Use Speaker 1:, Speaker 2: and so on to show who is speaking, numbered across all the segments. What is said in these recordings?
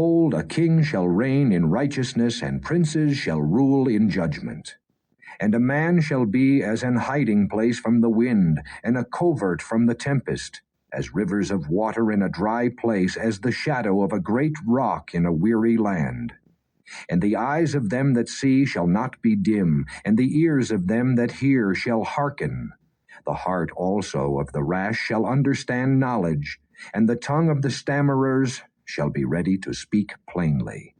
Speaker 1: Behold, a king shall reign in righteousness, and princes shall rule in judgment. And a man shall be as an hiding place from the wind, and a covert from the tempest, as rivers of water in a dry place, as the shadow of a great rock in a weary land. And the eyes of them that see shall not be dim, and the ears of them that hear shall hearken. The heart also of the rash shall understand knowledge, and the tongue of the stammerers shall be ready to speak plainly.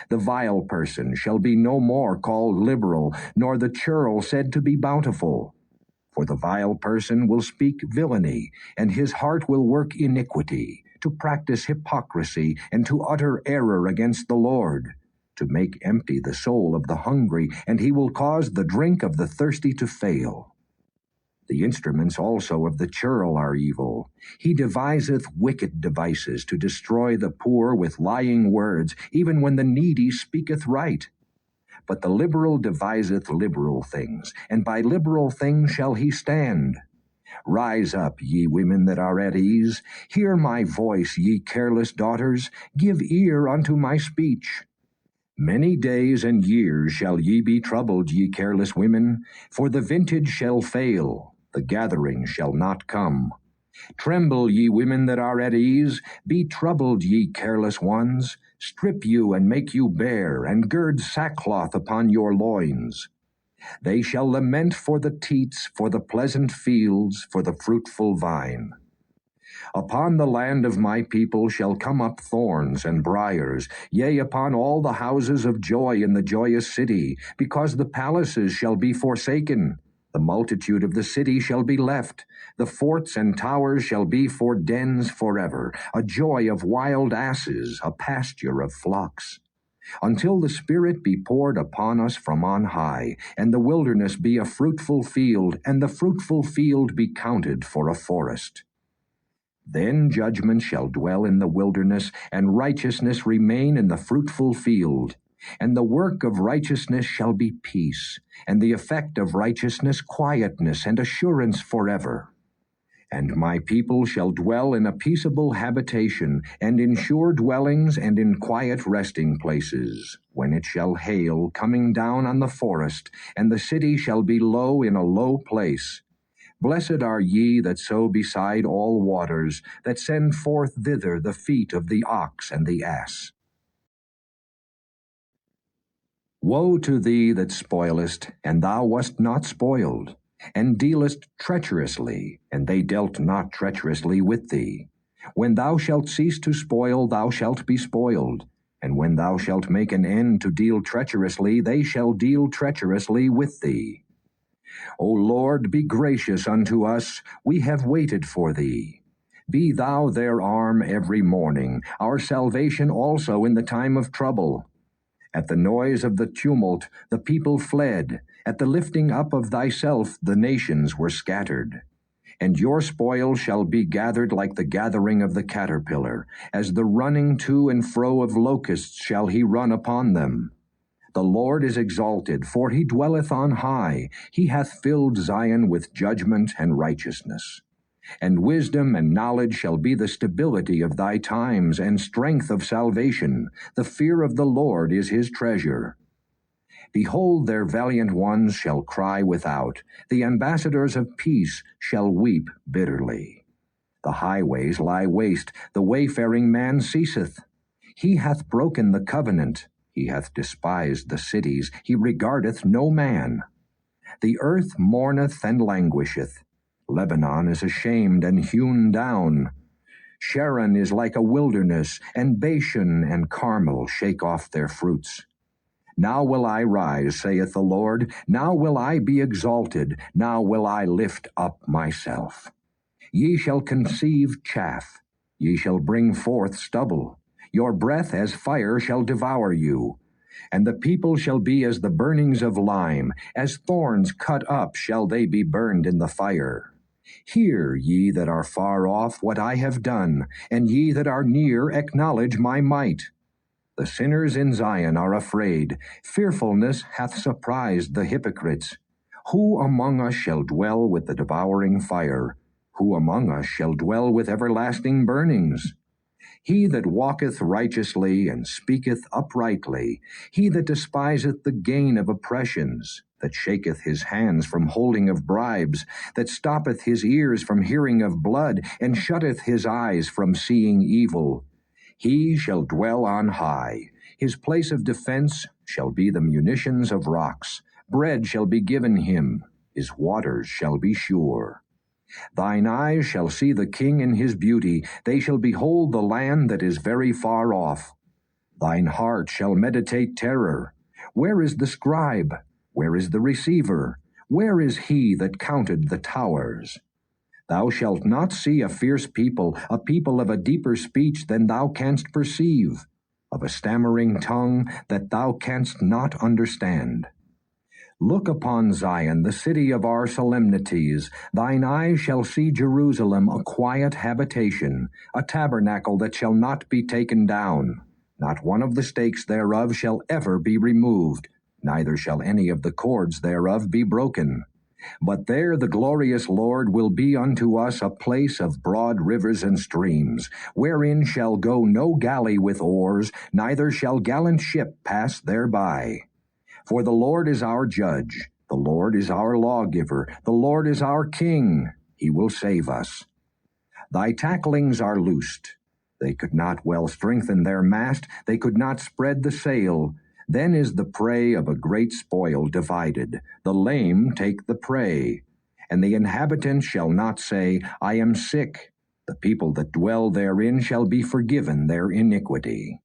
Speaker 1: The vile person shall be no more called liberal, nor the churl said to be bountiful. For the vile person will speak villainy, and his heart will work iniquity, to practice hypocrisy, and to utter error against the Lord, to make empty the soul of the hungry, and he will cause the drink of the thirsty to fail. The instruments also of the churl are evil. He deviseth wicked devices to destroy the poor with lying words, even when the needy speaketh right. But the liberal deviseth liberal things, and by liberal things shall he stand. Rise up, ye women that are at ease. Hear my voice, ye careless daughters. Give ear unto my speech. Many days and years shall ye be troubled, ye careless women, for the vintage shall fail, the gathering shall not come. Tremble, ye women that are at ease, be troubled, ye careless ones. Strip you and make you bare, and gird sackcloth upon your loins. They shall lament for the teats, for the pleasant fields, for the fruitful vine. Upon the land of my people shall come up thorns and briars, yea, upon all the houses of joy in the joyous city, because the palaces shall be forsaken. The multitude of the city shall be left. The forts and towers shall be for dens forever, a joy of wild asses, a pasture of flocks. Until the Spirit be poured upon us from on high, and the wilderness be a fruitful field, and the fruitful field be counted for a forest. Then judgment shall dwell in the wilderness, and righteousness remain in the fruitful field. And the work of righteousness shall be peace, and the effect of righteousness quietness and assurance forever. And my people shall dwell in a peaceable habitation, and in sure dwellings, and in quiet resting places, when it shall hail, coming down on the forest, and the city shall be low in a low place. Blessed are ye that sow beside all waters, that send forth thither the feet of the ox and the ass. Woe to thee that spoilest, and thou wast not spoiled, and dealest treacherously, and they dealt not treacherously with thee. When thou shalt cease to spoil, thou shalt be spoiled, and when thou shalt make an end to deal treacherously, they shall deal treacherously with thee. O Lord, be gracious unto us, we have waited for thee. Be thou their arm every morning, our salvation also in the time of trouble. At the noise of the tumult the people fled. At the lifting up of thyself the nations were scattered. And your spoil shall be gathered like the gathering of the caterpillar. As the running to and fro of locusts shall he run upon them. The Lord is exalted, for he dwelleth on high. He hath filled Zion with judgment and righteousness. And wisdom and knowledge shall be the stability of thy times, and strength of salvation. The fear of the Lord is his treasure. Behold, their valiant ones shall cry without. The ambassadors of peace shall weep bitterly. The highways lie waste, the wayfaring man ceaseth. He hath broken the covenant, he hath despised the cities, he regardeth no man. The earth mourneth and languisheth. Lebanon is ashamed and hewn down. Sharon is like a wilderness, and Bashan and Carmel shake off their fruits. Now will I rise, saith the Lord. Now will I be exalted. Now will I lift up myself. Ye shall conceive chaff. Ye shall bring forth stubble. Your breath as fire shall devour you. And the people shall be as the burnings of lime. As thorns cut up shall they be burned in the fire. Hear, ye that are far off, what I have done, and ye that are near acknowledge my might. The sinners in Zion are afraid. Fearfulness hath surprised the hypocrites. Who among us shall dwell with the devouring fire? Who among us shall dwell with everlasting burnings? He that walketh righteously and speaketh uprightly, he that despiseth the gain of oppressions, that shaketh his hands from holding of bribes, that stoppeth his ears from hearing of blood, and shutteth his eyes from seeing evil, he shall dwell on high. His place of defense shall be the munitions of rocks. Bread shall be given him. His waters shall be sure. Thine eyes shall see the king in his beauty. They shall behold the land that is very far off. Thine heart shall meditate terror. Where is the scribe? Where is the receiver? Where is he that counted the towers? Thou shalt not see a fierce people, a people of a deeper speech than thou canst perceive, of a stammering tongue that thou canst not understand. Look upon Zion, the city of our solemnities. Thine eyes shall see Jerusalem, a quiet habitation, a tabernacle that shall not be taken down. Not one of the stakes thereof shall ever be removed, neither shall any of the cords thereof be broken. But there the glorious Lord will be unto us a place of broad rivers and streams, wherein shall go no galley with oars, neither shall gallant ship pass thereby. For the Lord is our judge, the Lord is our lawgiver, the Lord is our king, he will save us. Thy tacklings are loosed. They could not well strengthen their mast, they could not spread the sail. Then is the prey of a great spoil divided. The lame take the prey. And the inhabitants shall not say, I am sick. The people that dwell therein shall be forgiven their iniquity.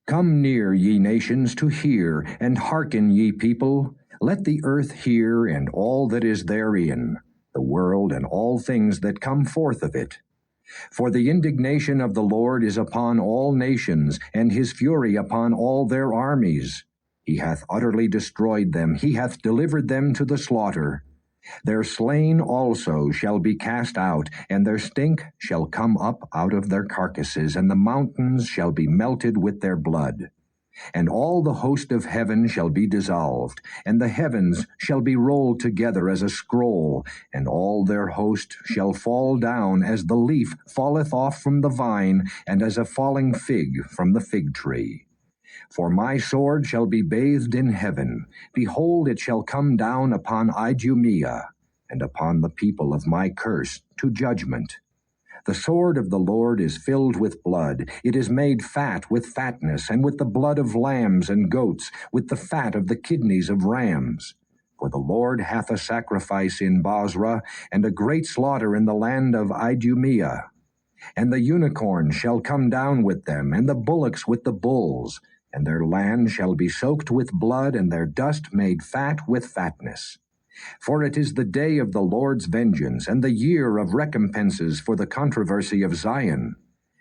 Speaker 1: Come near, ye nations, to hear, and hearken, ye people. Let the earth hear, and all that is therein, the world and all things that come forth of it. For the indignation of the Lord is upon all nations, and his fury upon all their armies. He hath utterly destroyed them, he hath delivered them to the slaughter. Their slain also shall be cast out, and their stink shall come up out of their carcasses, and the mountains shall be melted with their blood. And all the host of heaven shall be dissolved, and the heavens shall be rolled together as a scroll, and all their host shall fall down as the leaf falleth off from the vine, and as a falling fig from the fig tree. For my sword shall be bathed in heaven. Behold, it shall come down upon Idumea, and upon the people of my curse, to judgment. The sword of the Lord is filled with blood. It is made fat with fatness, and with the blood of lambs and goats, with the fat of the kidneys of rams. For the Lord hath a sacrifice in Bozrah, and a great slaughter in the land of Idumea. And the unicorn shall come down with them, and the bullocks with the bulls, and their land shall be soaked with blood, and their dust made fat with fatness. For it is the day of the Lord's vengeance, and the year of recompenses for the controversy of Zion.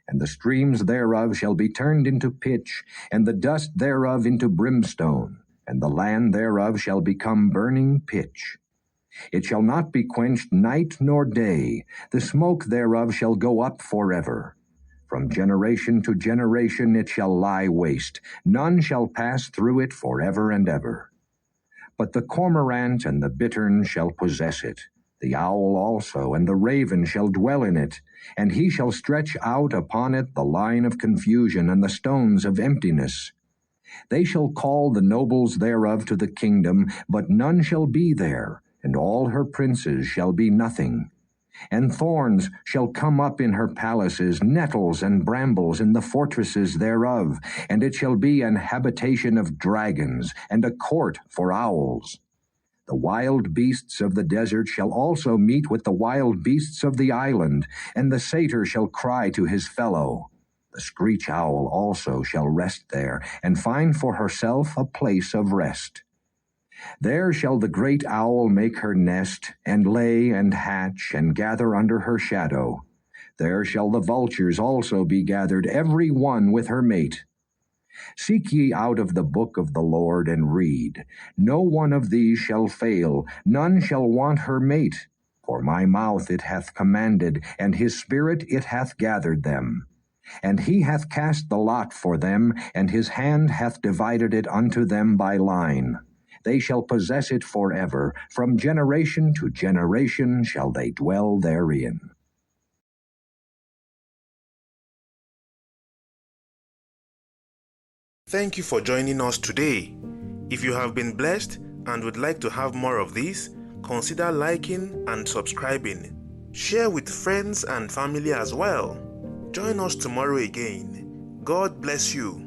Speaker 1: And the streams thereof shall be turned into pitch, and the dust thereof into brimstone, and the land thereof shall become burning pitch. It shall not be quenched night nor day, the smoke thereof shall go up forever. From generation to generation it shall lie waste, none shall pass through it forever and ever. But the cormorant and the bittern shall possess it, the owl also, and the raven shall dwell in it, and he shall stretch out upon it the line of confusion and the stones of emptiness. They shall call the nobles thereof to the kingdom, but none shall be there, and all her princes shall be nothing. And thorns shall come up in her palaces, nettles and brambles in the fortresses thereof, and it shall be an habitation of dragons, and a court for owls. The wild beasts of the desert shall also meet with the wild beasts of the island, and the satyr shall cry to his fellow. The screech owl also shall rest there, and find for herself a place of rest. There shall the great owl make her nest, and lay and hatch, and gather under her shadow. There shall the vultures also be gathered, every one with her mate. Seek ye out of the book of the Lord, and read. No one of these shall fail, none shall want her mate. For my mouth it hath commanded, and his spirit it hath gathered them. And he hath cast the lot for them, and his hand hath divided it unto them by line. They shall possess it forever. From generation to generation shall they dwell therein.
Speaker 2: Thank you for joining us today. If you have been blessed and would like to have more of this, consider liking and subscribing. Share with friends and family as well. Join us tomorrow again. God bless you.